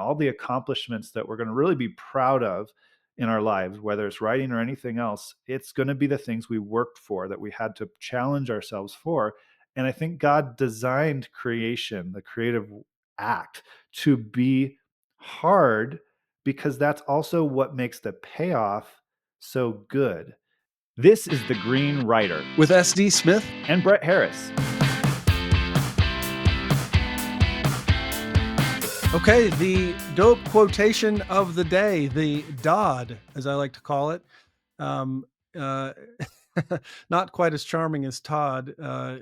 all the accomplishments that we're going to really be proud of in our lives, whether it's writing or anything else, it's going to be the things we worked for, that we had to challenge ourselves for. And I think God designed creation, the creative act, to be hard, because that's also what makes the payoff so good. This is The Green Writer with S.D. Smith and Brett Harris. Okay, the dope quotation of the day, the Dodd, as I like to call it. Um, uh, Not quite as charming as Todd. I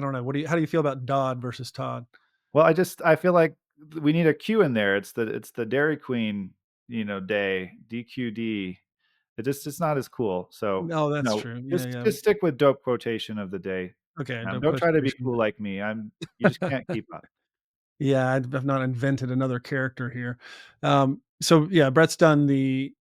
don't know. How do you feel about Dodd versus Todd? Well, I feel like we need a Q in there. It's the Dairy Queen, day, DQD. It's not as cool. So No, that's no, true. just Yeah. just stick with dope quotation of the day. Okay, dope Don't try to be quotation. cool like me. You just can't keep up. Yeah, I've not invented another character here. So yeah, Brett's done the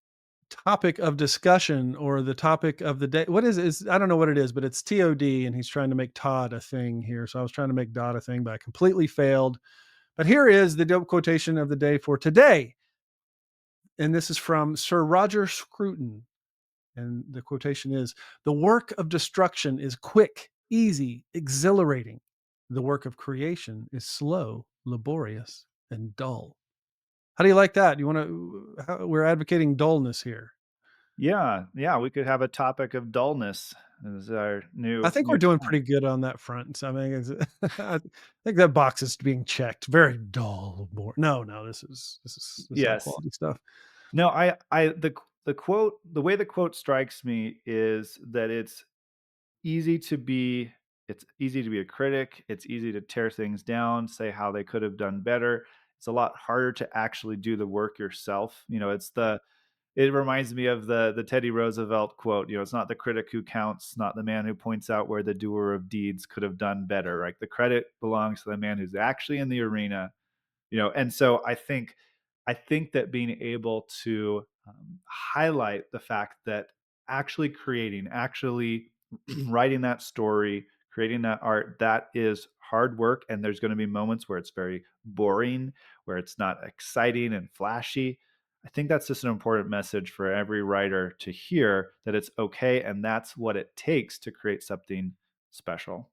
topic of discussion or the topic of the day. What is I don't know what it is, but it's TOD, and he's trying to make Todd a thing here. So I was trying to make Dodd a thing, but I completely failed. But here is the dope quotation of the day for today. And this is from Sir Roger Scruton. And the quotation is, "The work of destruction is quick, easy, exhilarating. The work of creation is slow, laborious, and dull." How do you like that? We're advocating dullness here. Yeah, we could have a topic of dullness as our I new think we're new doing tag. pretty good on that front. So I mean, I think that box is being checked. Very dull. No, this is all Yes. quality stuff. No, the quote, the way the quote strikes me is that it's easy to be a critic. It's easy to tear things down, say how they could have done better. It's a lot harder to actually do the work yourself. It reminds me of the Teddy Roosevelt quote. It's not the critic who counts, not the man who points out where the doer of deeds could have done better. Right? The credit belongs to the man who's actually in the arena. And so I think that being able to highlight the fact that actually creating, actually writing that story, creating that art, that is hard work. And there's going to be moments where it's very boring, where it's not exciting and flashy. I think that's just an important message for every writer to hear, that it's okay. And that's what it takes to create something special.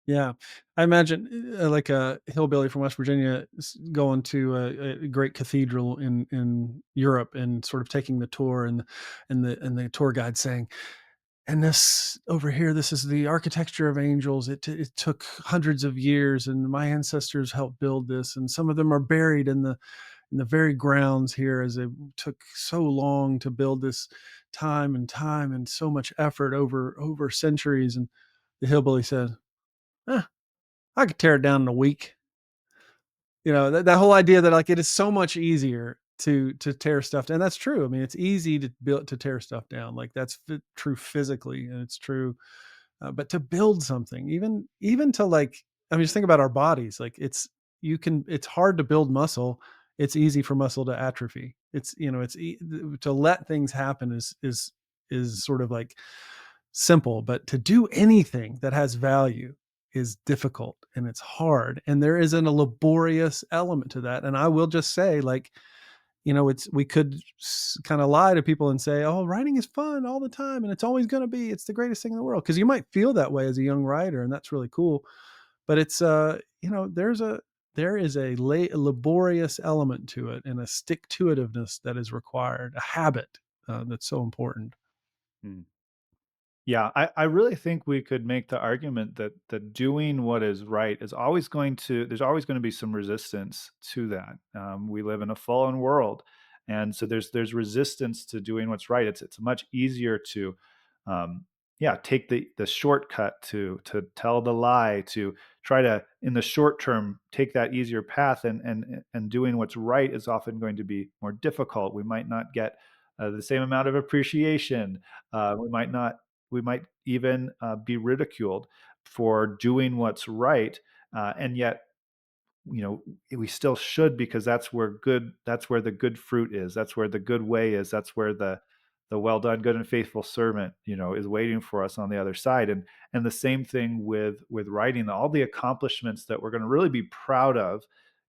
Yeah, I imagine like a hillbilly from West Virginia going to a great cathedral in Europe and sort of taking the tour, and the tour guide saying, "And this over here, this is the architecture of angels. It took hundreds of years, and my ancestors helped build this, and some of them are buried in the very grounds here, as it took so long to build this, time and so much effort over centuries." And the hillbilly said, "Eh, I could tear it down in a week." That whole idea that like it is so much easier to tear stuff down. And that's true. I mean, it's easy to tear stuff down. Like that's true physically, and it's true. But to build something, even to like, I mean, just think about our bodies. Like it's hard to build muscle. It's easy for muscle to atrophy. To let things happen is sort of like simple, but to do anything that has value is difficult, and it's hard, and there is a laborious element to that. And I will just say, like, it's we could kind of lie to people and say, "Oh, writing is fun all the time, and it's always going to be. It's the greatest thing in the world," because you might feel that way as a young writer, and that's really cool. But it's there is a laborious element to it, and a stick to itiveness that is required, a habit that's so important. Hmm. Yeah, I really think we could make the argument that doing what is right is always there's always going to be some resistance to that. We live in a fallen world. And so there's resistance to doing what's right. It's much easier to, um, yeah, take the shortcut, to tell the lie, to try to, in the short term, take that easier path. And doing what's right is often going to be more difficult. We might not get the same amount of appreciation. We might even be ridiculed for doing what's right, and yet, we still should, because that's where the good fruit is. That's where the good way is. That's where the well done, good and faithful servant, is waiting for us on the other side. And the same thing with writing, all the accomplishments that we're going to really be proud of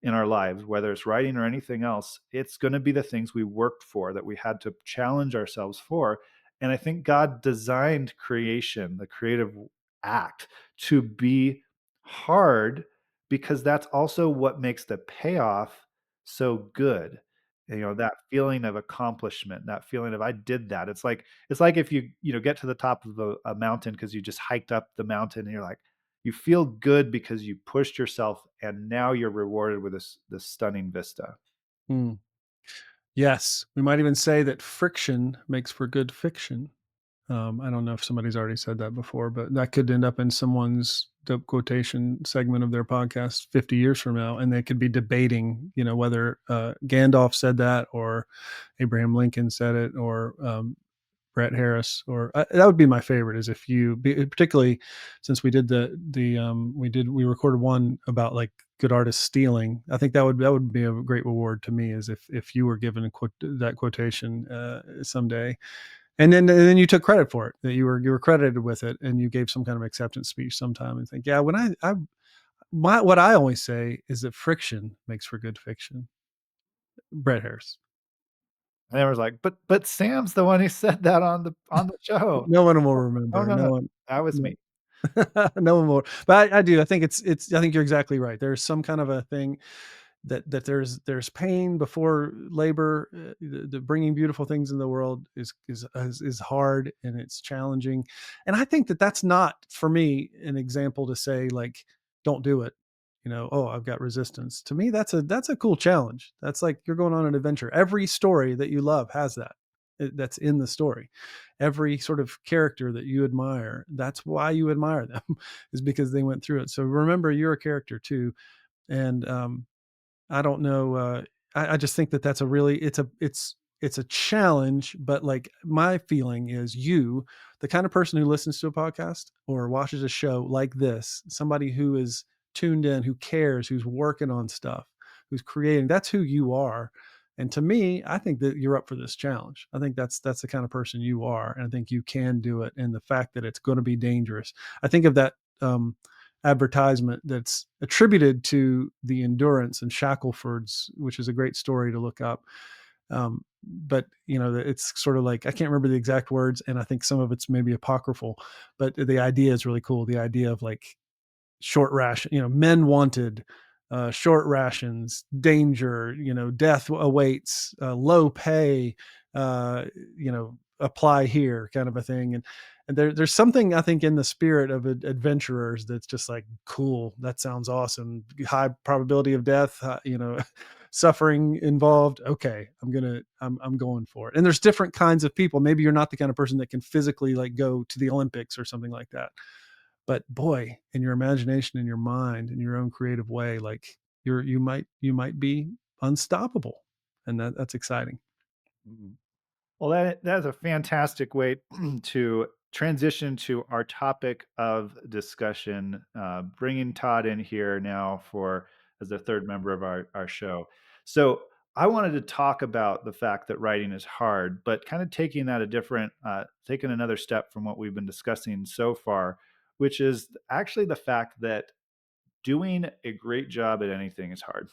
in our lives, whether it's writing or anything else, it's going to be the things we worked for, that we had to challenge ourselves for. And I think God designed creation, the creative act, to be hard, because that's also what makes the payoff so good. That feeling of accomplishment, that feeling of I did that. It's like if you get to the top of a mountain because you just hiked up the mountain, and you're like, you feel good because you pushed yourself, and now you're rewarded with this stunning vista. Mm. Yes, we might even say that friction makes for good fiction. I don't know if somebody's already said that before, but that could end up in someone's dope quotation segment of their podcast 50 years from now, and they could be debating, whether Gandalf said that, or Abraham Lincoln said it, or Brett Harris, or that would be my favorite. Is if particularly since we did we recorded one about like good artists stealing. I think that would be a great reward to me, is if you were given that quotation someday, and then you took credit for it, that you were credited with it, and you gave some kind of acceptance speech sometime, and think, yeah, when what I always say is that friction makes for good fiction. Brett Harris. And they was like, but Sam's the one who said that on the show. No one will Oh, remember. no, No no, one. that was No. me. No one will. But I do. I think it's. I think you're exactly right. There's some kind of a thing that there's pain before labor. The bringing beautiful things in the world is hard, and it's challenging. And I think that that's not, for me, an example to say like, don't do it. Oh, I've got resistance. To me, that's a cool challenge. That's like you're going on an adventure. Every story that you love has that. That's in the story. Every sort of character that you admire, that's why you admire them, is because they went through it. So remember, you're a character too. And I don't know. I just think that that's a really it's a challenge. But like, my feeling is, the kind of person who listens to a podcast or watches a show like this, somebody who is tuned in, who cares, who's working on stuff, who's creating. That's who you are. And to me, I think that you're up for this challenge. I think that's the kind of person you are, and I think you can do it. And the fact that it's going to be dangerous. I think of that. Advertisement that's attributed to the Endurance and Shackelford's, which is a great story to look up. But it's sort of like, I can't remember the exact words, and I think some of it's maybe apocryphal, but the idea is really cool. The idea of like short ration, men wanted, short rations, danger, death awaits, low pay, apply here, kind of a thing. And there's something, I think, in the spirit of adventurers that's just like, cool. That sounds awesome. High probability of death, suffering involved. Okay, I'm going for it. And there's different kinds of people. Maybe you're not the kind of person that can physically like go to the Olympics or something like that, but boy, in your imagination, in your mind, in your own creative way, like, you might be unstoppable, and that's exciting. Mhm. Well, that is a fantastic way to transition to our topic of discussion, bringing Todd in here now for as the third member of our show. So I wanted to talk about the fact that writing is hard, but kind of taking another step from what we've been discussing so far, which is actually the fact that doing a great job at anything is hard.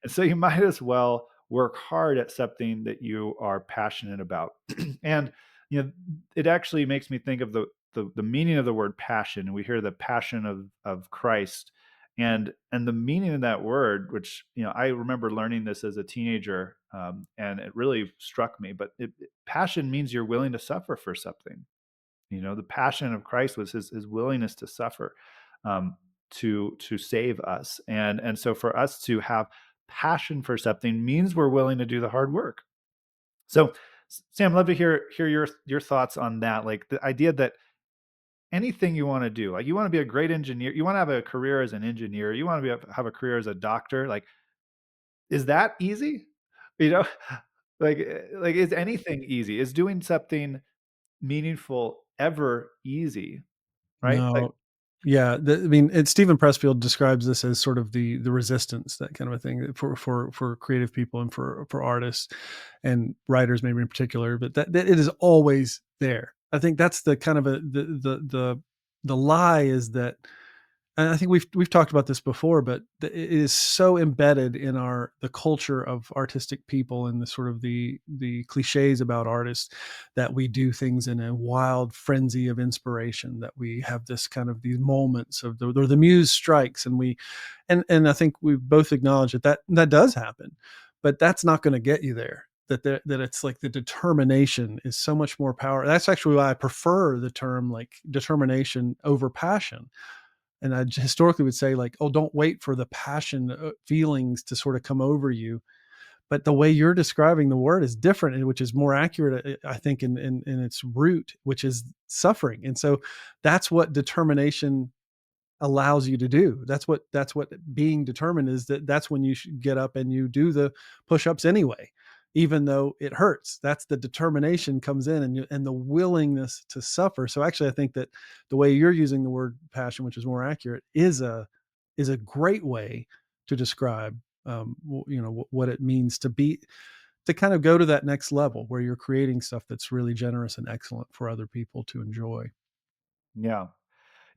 And so you might as well work hard at something that you are passionate about. And it actually makes me think of the meaning of the word passion. We hear the passion of Christ, and the meaning of that word, which I remember learning this as a teenager, and it really struck me. But passion means you're willing to suffer for something. The passion of Christ was his willingness to suffer, to save us, and so for us to have passion for something means we're willing to do the hard work. So, Sam, I'd love to hear your thoughts on that. Like the idea that anything you want to do, like you want to be a great engineer, you want to have a career as an engineer, you want to have a career as a doctor. Like, is that easy? You know, like is anything easy? Is doing something meaningful ever easy? Right? Like, No. Yeah, I mean, Stephen Pressfield describes this as sort of the resistance, that kind of a thing, for creative people and for artists and writers, maybe in particular, but that it is always there. I think that's the kind of the lie, is that, and I think we've talked about this before, but it is so embedded in our the culture of artistic people and the sort of the cliches about artists that we do things in a wild frenzy of inspiration. That we have this kind of these moments of the muse strikes, and we and I think we both acknowledge that that does happen, but that's not going to get you there. That it's like the determination is so much more power. That's actually why I prefer the term like determination over passion. And I historically would say like, oh, don't wait for the passion feelings to sort of come over you. But the way you're describing the word is different, which is more accurate, I think, in its root, which is suffering. And so that's what determination allows you to do. That's what being determined is. That's when you should get up and you do the push-ups anyway, even though it hurts. That's the determination comes in, and the willingness to suffer. So actually I think that the way you're using the word passion, which is more accurate, is a great way to describe what it means to be, to kind of go to that next level where you're creating stuff that's really generous and excellent for other people to enjoy. Yeah.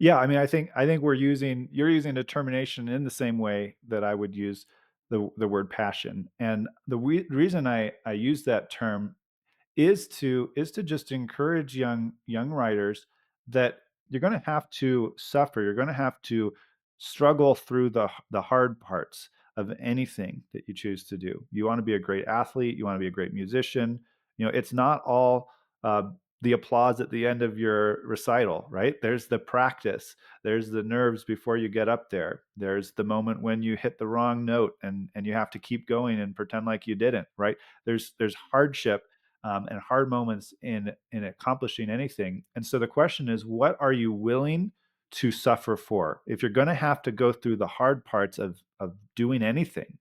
Yeah, I mean, I think you're using determination in the same way that I would use the word passion, and reason I use that term is to just encourage young writers that you're going to have to suffer. You're going to have to struggle through the hard parts of anything that you choose to do. You want to be a great athlete. You want to be a great musician. It's not all uh, the applause at the end of your recital, right? There's the practice. There's the nerves before you get up there. There's the moment when you hit the wrong note and you have to keep going and pretend like you didn't, right? There's hardship and hard moments in accomplishing anything. And so the question is, what are you willing to suffer for? If you're going to have to go through the hard parts of doing anything,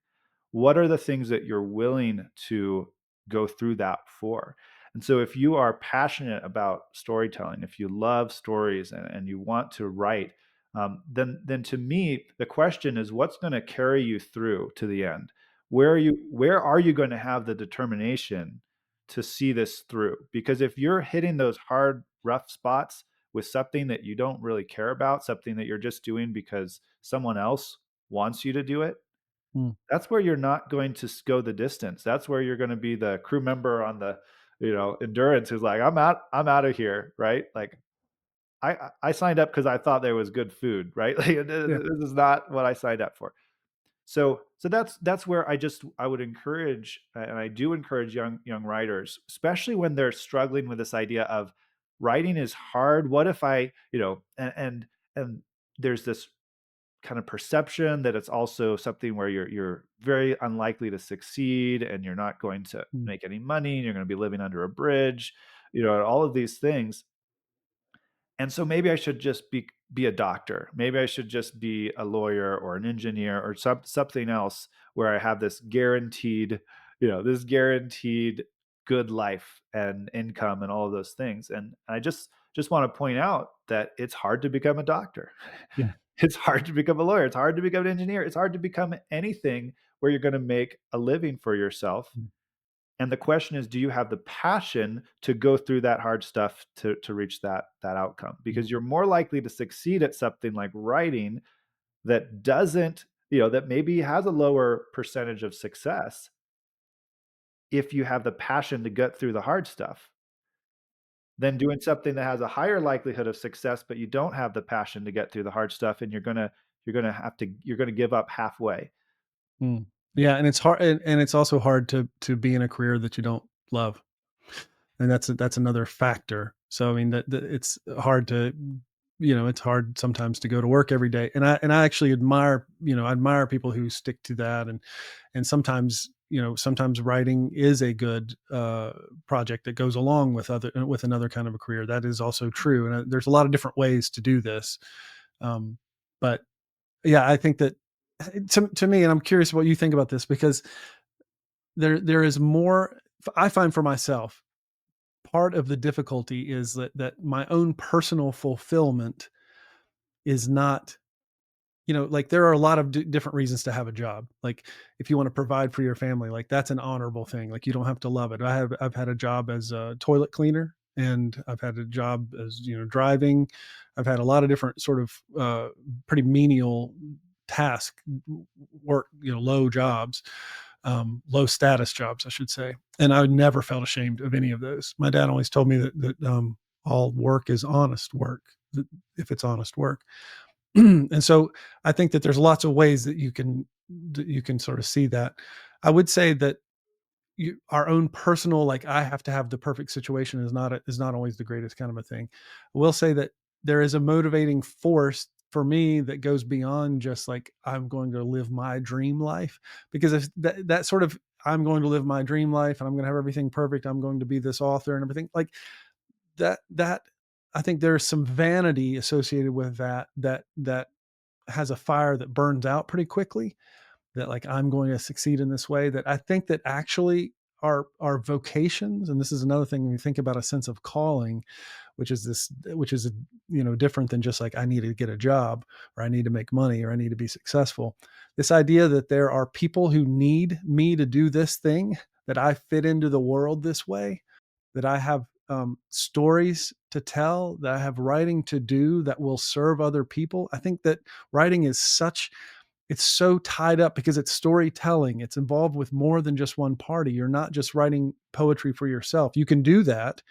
what are the things that you're willing to go through that for? And so if you are passionate about storytelling, if you love stories and you want to write, then to me the question is, what's going to carry you through to the end? Where are you going to have the determination to see this through? Because if you're hitting those hard rough spots with something that you don't really care about, something that you're just doing because someone else wants you to do it, Mm. that's where you're not going to go the distance. That's where you're going to be the crew member on the endurance who's like, I'm out of here, right? Like I signed up because I thought there was good food, right? Like Yeah. this is not what I signed up for. So that's where I would encourage, and I do encourage young writers, especially when they're struggling with this idea of writing is hard. What if and there's this kind of perception that it's also something where you're very unlikely to succeed and you're not going to Mm. make any money and you're going to be living under a bridge, all of these things. And so maybe I should just be a doctor. Maybe I should just be a lawyer or an engineer or something else where I have this guaranteed good life and income and all of those things. And I just want to point out that it's hard to become a doctor. Yeah. It's hard to become a lawyer. It's hard to become an engineer. It's hard to become anything where you're going to make a living for yourself. Mm. And the question is, do you have the passion to go through that hard stuff to reach that outcome? Mm. Because you're more likely to succeed at something like writing that doesn't, that maybe has a lower percentage of success if you have the passion to get through the hard stuff than doing something that has a higher likelihood of success, but you don't have the passion to get through the hard stuff and you're gonna give up halfway. Mm. Yeah, and it's hard, and it's also hard to be in a career that you don't love, and that's another factor. So I mean that it's hard to, it's hard sometimes to go to work every day, and I actually admire people who stick to that, and sometimes sometimes writing is a good project that goes along with another kind of a career. That is also true, and there's a lot of different ways to do this. Um, but yeah, I think that to me, and I'm curious what you think about this because there is more. I find for myself, part of the difficulty is that my own personal fulfillment is not, like there are a lot of different reasons to have a job. Like if you want to provide for your family, like that's an honorable thing. Like you don't have to love it. I've had a job as a toilet cleaner, and I've had a job as, driving. I've had a lot of different sort of, pretty menial task work, low jobs, low status jobs, I should say. And I never felt ashamed of any of those. My dad always told me that all work is honest work, if it's honest work. And so I think that there's lots of ways that you can sort of see that. I would say that our own personal, like, I have to have the perfect situation is not always the greatest kind of a thing. I will say that there is a motivating force for me that goes beyond just like I'm going to live my dream life, because if that sort of, I'm going to live my dream life and I'm going to have everything perfect, I'm going to be this author and everything like that. I think there's some vanity associated with that has a fire that burns out pretty quickly, that like I'm going to succeed in this way, that I think that actually our vocations, and this is another thing when you think about a sense of calling, which is different than just like I need to get a job or I need to make money or I need to be successful. This idea that there are people who need me to do this thing, that I fit into the world this way, that I have stories to tell, that I have writing to do that will serve other people. I think that writing is such, it's so tied up because it's storytelling. It's involved with more than just one party. You're not just writing poetry for yourself. You can do that,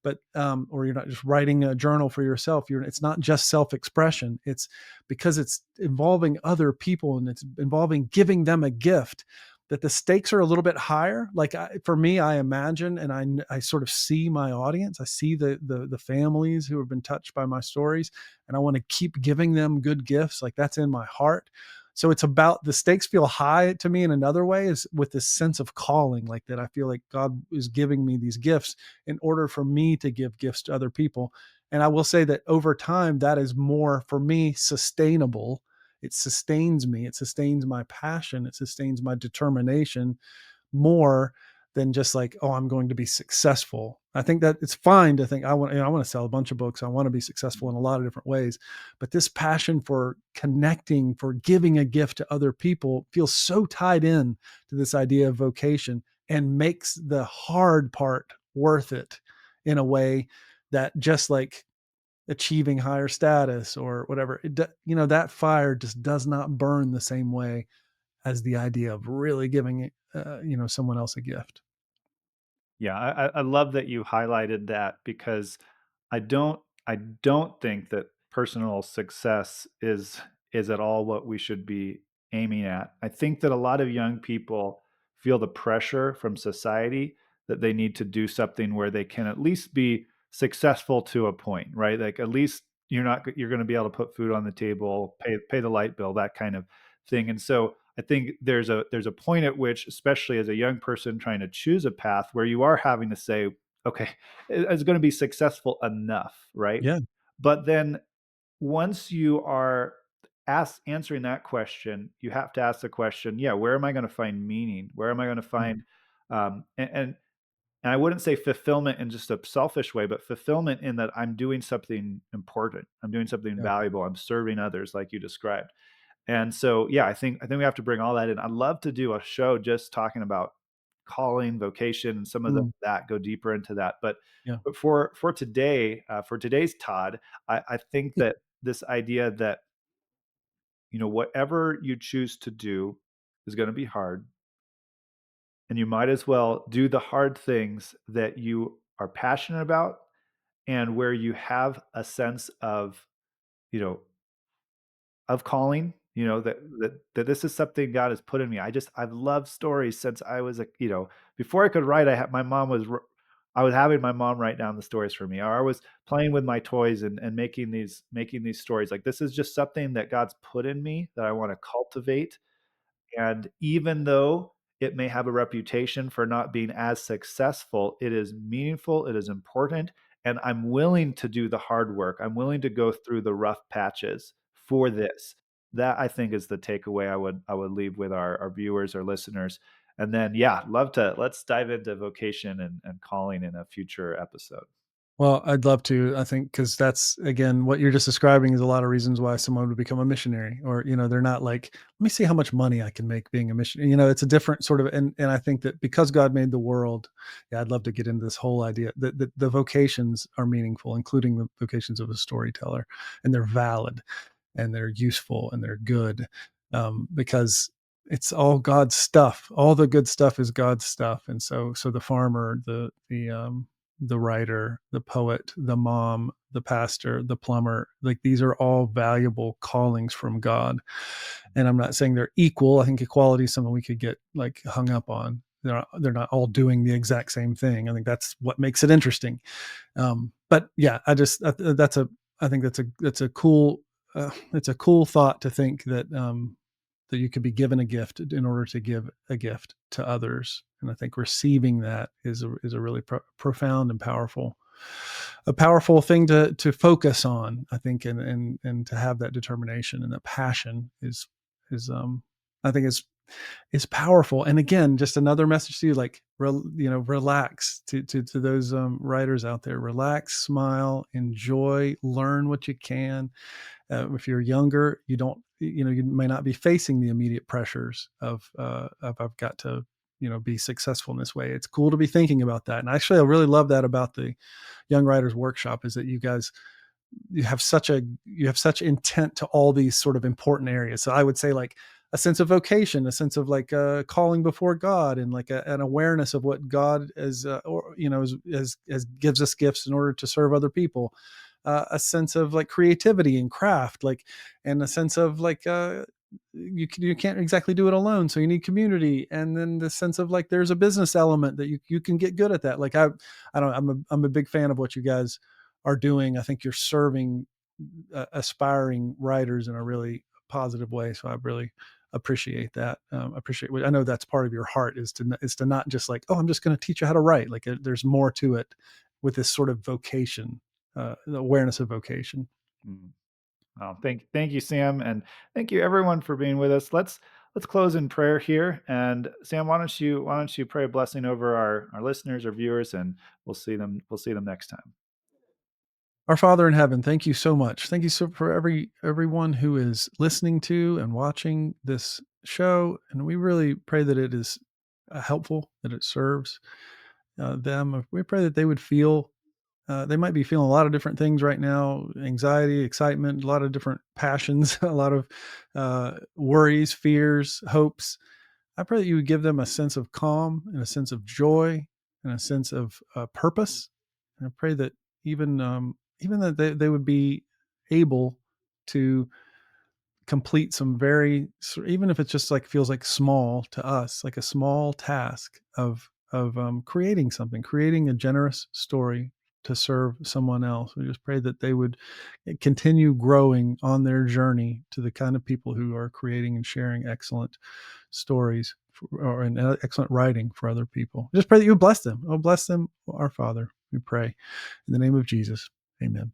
but or you're not just writing a journal for yourself. It's not just self-expression. It's because it's involving other people and it's involving giving them a gift, that the stakes are a little bit higher. Like for me, I imagine and I sort of see my audience. I see the families who have been touched by my stories, and I want to keep giving them good gifts. Like that's in my heart. So it's about, the stakes feel high to me in another way, is with this sense of calling, like that I feel like God is giving me these gifts in order for me to give gifts to other people. And I will say that over time, that is more for me sustainable. It sustains me, it sustains my passion, it sustains my determination more than just like, oh, I'm going to be successful. I think that it's fine to think I want to sell a bunch of books. I want to be successful in a lot of different ways. But this passion for connecting, for giving a gift to other people feels so tied in to this idea of vocation, and makes the hard part worth it in a way that just like achieving higher status or whatever, that fire just does not burn the same way as the idea of really giving, someone else a gift. Yeah, I love that you highlighted that because I don't think that personal success is at all what we should be aiming at. I think that a lot of young people feel the pressure from society that they need to do something where they can at least be successful to a point, right? Like at least you're going to be able to put food on the table, pay the light bill, that kind of thing. And so I think there's a point at which, especially as a young person trying to choose a path, where you are having to say, okay, it's going to be successful enough, right? Yeah. But then once you are answering that question, you have to ask the question, yeah, where am I going to find meaning? Where am I going to Mm. find and I wouldn't say fulfillment in just a selfish way, but fulfillment in that I'm doing something important. I'm doing something Yeah. valuable. I'm serving others like you described. And so, yeah, I think we have to bring all that in. I'd love to do a show just talking about calling, vocation, and some of Mm. that, go deeper into that. Yeah. But for today, for today's Todd, I think that this idea that whatever you choose to do is going to be hard, and you might as well do the hard things that you are passionate about and where you have a sense you know of calling, that this is something God has put in me. I've loved stories since I was before I could write, I was having my mom write down the stories for me, or I was playing with my toys and making these stories. Like this is just something that God's put in me that I want to cultivate, and even though it may have a reputation for not being as successful, it is meaningful, it is important, and I'm willing to do the hard work. I'm willing to go through the rough patches for this. That I think is the takeaway I would leave with our viewers or listeners. And then, yeah, let's dive into vocation and calling in a future episode. Well, I'd love to. I think because that's again what you're just describing is a lot of reasons why someone would become a missionary, or they're not like, let me see how much money I can make being a missionary. It's a different sort of, and I think that because God made the world, yeah, I'd love to get into this whole idea that the vocations are meaningful, including the vocations of a storyteller, and they're valid and they're useful and they're good, because it's all God's stuff. All the good stuff is God's stuff, and so the farmer, the writer, the poet, the mom, the pastor, the plumber, like these are all valuable callings from God. And I'm not saying they're equal. I think equality is something we could get like hung up on. They're not all doing the exact same thing. I think that's what makes it interesting. But yeah, I think that's a cool it's a cool thought to think that you could be given a gift in order to give a gift to others. And I think receiving that is a really profound and powerful thing to focus on. I think, and to have that determination and that passion is I think is powerful. And again, just another message to you, like, relax to those writers out there, relax, smile, enjoy, learn what you can. If you're younger, you may not be facing the immediate pressures of I've got to, be successful in this way. It's cool to be thinking about that. And actually, I really love that about the Young Writers Workshop, is that you have such intent to all these sort of important areas. So I would say, like, a sense of vocation, a sense of like calling before God, and like an awareness of what God is, or as gives us gifts in order to serve other people. A sense of like creativity and craft, like, and a sense of like you can't exactly do it alone, so you need community. And then the sense of like there's a business element that you can get good at that. Like I don't I'm a big fan of what you guys are doing. I think you're serving aspiring writers in a really positive way. So I really appreciate that. Appreciate what I know that's part of your heart, is to not just like, oh, I'm just going to teach you how to write. Like there's more to it with this sort of vocation, the awareness of vocation. Mm. Oh, thank you, Sam, and thank you everyone for being with us. Let's close in prayer here. And Sam, why don't you pray a blessing over our listeners, our viewers, and we'll see them next time. Our Father in heaven, thank you so much. Thank you so for everyone who is listening to and watching this show, and we really pray that it is helpful, that it serves them. We pray that they would feel. They might be feeling a lot of different things right now: anxiety, excitement, a lot of different passions, a lot of worries, fears, hopes. I pray that you would give them a sense of calm and a sense of joy and a sense of purpose. And I pray that even that they would be able to complete some even if it's just like feels like small to us, like a small task of creating something, creating a generous story to serve someone else. We just pray that they would continue growing on their journey to the kind of people who are creating and sharing excellent stories and excellent writing for other people. Just pray that you would bless them. Oh, bless them, our Father. We pray in the name of Jesus. Amen.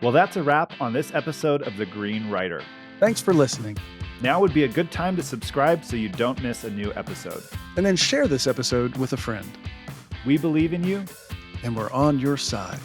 Well, that's a wrap on this episode of The Green Writer. Thanks for listening. Now would be a good time to subscribe so you don't miss a new episode. And then share this episode with a friend. We believe in you, and we're on your side.